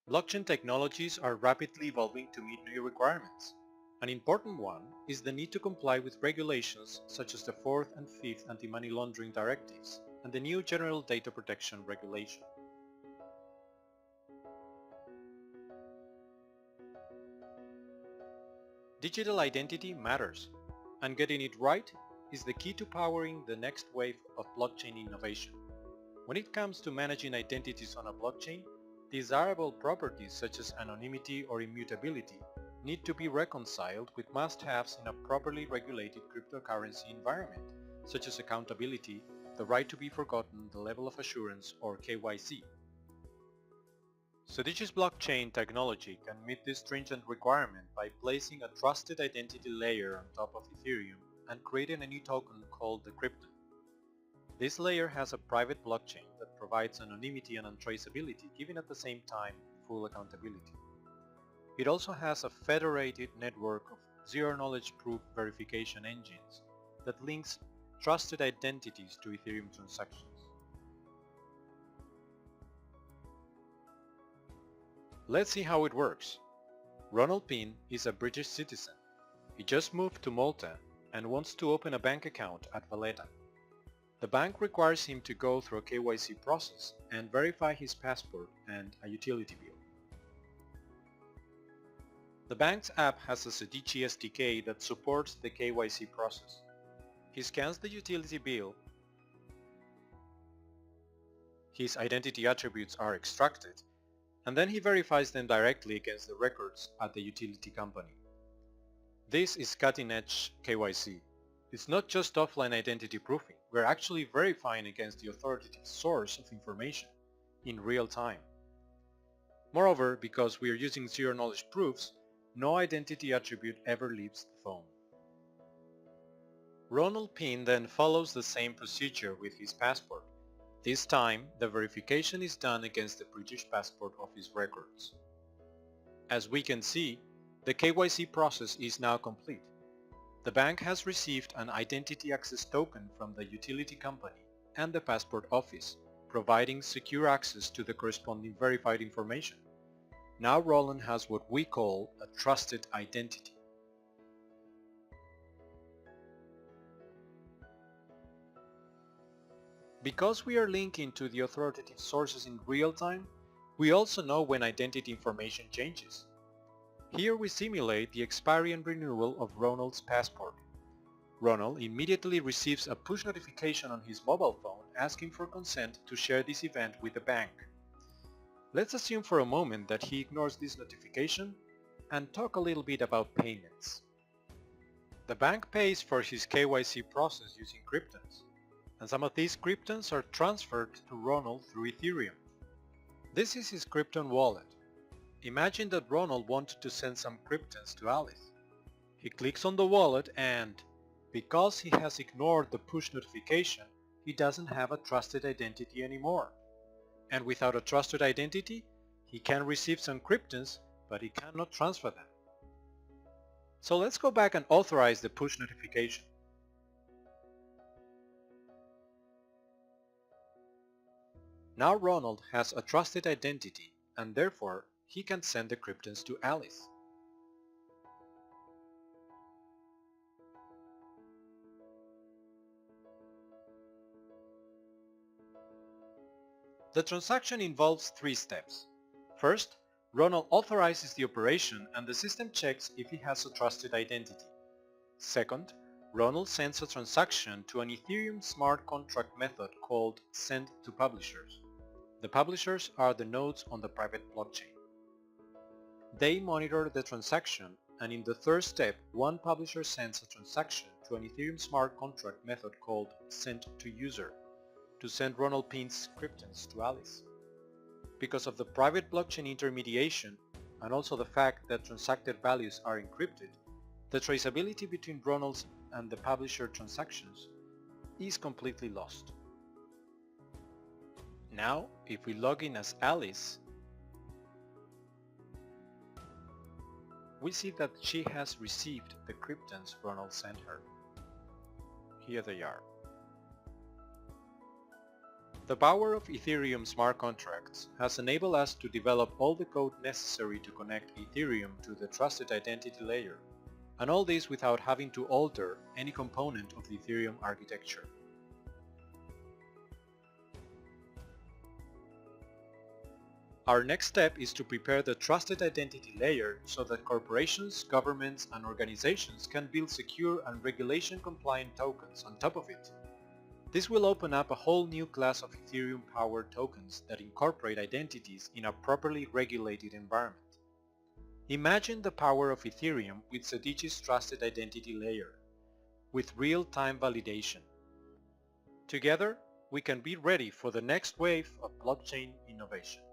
Blockchain technologies are rapidly evolving to meet new requirements. An important one is the need to comply with regulations such as the 4th and 5th Anti-Money Laundering Directives and the new General Data Protection Regulation. Digital identity matters, and getting it right is the key to powering the next wave of blockchain innovation. When it comes to managing identities on a blockchain, desirable properties such as anonymity or immutability need to be reconciled with must-haves in a properly regulated cryptocurrency environment, such as accountability, the right to be forgotten, the level of assurance, or KYC. Sedicii's blockchain technology can meet this stringent requirement by placing a trusted identity layer on top of Ethereum and creating a new token called the Kriptan. This layer has a private blockchain that provides anonymity and untraceability, giving at the same time full accountability. It also has a federated network of zero-knowledge proof verification engines that links trusted identities to Ethereum transactions. Let's see how it works. Ronald Pin is a British citizen. He just moved to Malta and wants to open a bank account at Valletta. The bank requires him to go through a KYC process and verify his passport and a utility bill. The bank's app has a Sedicii SDK that supports the KYC process. He scans the utility bill, his identity attributes are extracted, and then he verifies them directly against the records at the utility company. This is cutting-edge KYC. It's not just offline identity proofing, we're actually verifying against the authoritative source of information in real time. Moreover, because we are using zero-knowledge proofs, no identity attribute ever leaves the phone. Ronald Pin then follows the same procedure with his passport. This time, the verification is done against the British Passport Office records. As we can see, the KYC process is now complete. The bank has received an identity access token from the utility company and the passport office, providing secure access to the corresponding verified information. Now Roland has what we call a trusted identity. Because we are linking to the authoritative sources in real time, we also know when identity information changes. Here we simulate the expiry and renewal of Ronald's passport. Ronald immediately receives a push notification on his mobile phone asking for consent to share this event with the bank. Let's assume for a moment that he ignores this notification and talk a little bit about payments. The bank pays for his KYC process using Kriptans, and some of these Kriptans are transferred to Ronald through Ethereum. This is his Kriptan wallet. Imagine that Ronald wanted to send some Kriptans to Alice. He clicks on the wallet and, because he has ignored the push notification, he doesn't have a trusted identity anymore. And without a trusted identity, he can receive some Kriptans, but he cannot transfer them. So let's go back and authorize the push notification. Now Ronald has a trusted identity, and therefore he can send the Kriptans to Alice. The transaction involves 3 steps. First, Ronald authorizes the operation and the system checks if he has a trusted identity. Second, Ronald sends a transaction to an Ethereum smart contract method called send to publishers. The publishers are the nodes on the private blockchain. They monitor the transaction, and in the third step, one publisher sends a transaction to an Ethereum smart contract method called send to user to send Ronald Pin's Kriptans to Alice. Because of the private blockchain intermediation and also the fact that transacted values are encrypted, the traceability between Ronald's and the publisher transactions is completely lost. Now, if we log in as Alice, we see that she has received the Kriptans Ronald sent her. Here they are. The power of Ethereum smart contracts has enabled us to develop all the code necessary to connect Ethereum to the trusted identity layer, and all this without having to alter any component of the Ethereum architecture. Our next step is to prepare the trusted identity layer so that corporations, governments, and organizations can build secure and regulation-compliant tokens on top of it. This will open up a whole new class of Ethereum-powered tokens that incorporate identities in a properly regulated environment. Imagine the power of Ethereum with Sedicii's trusted identity layer, with real-time validation. Together, we can be ready for the next wave of blockchain innovation.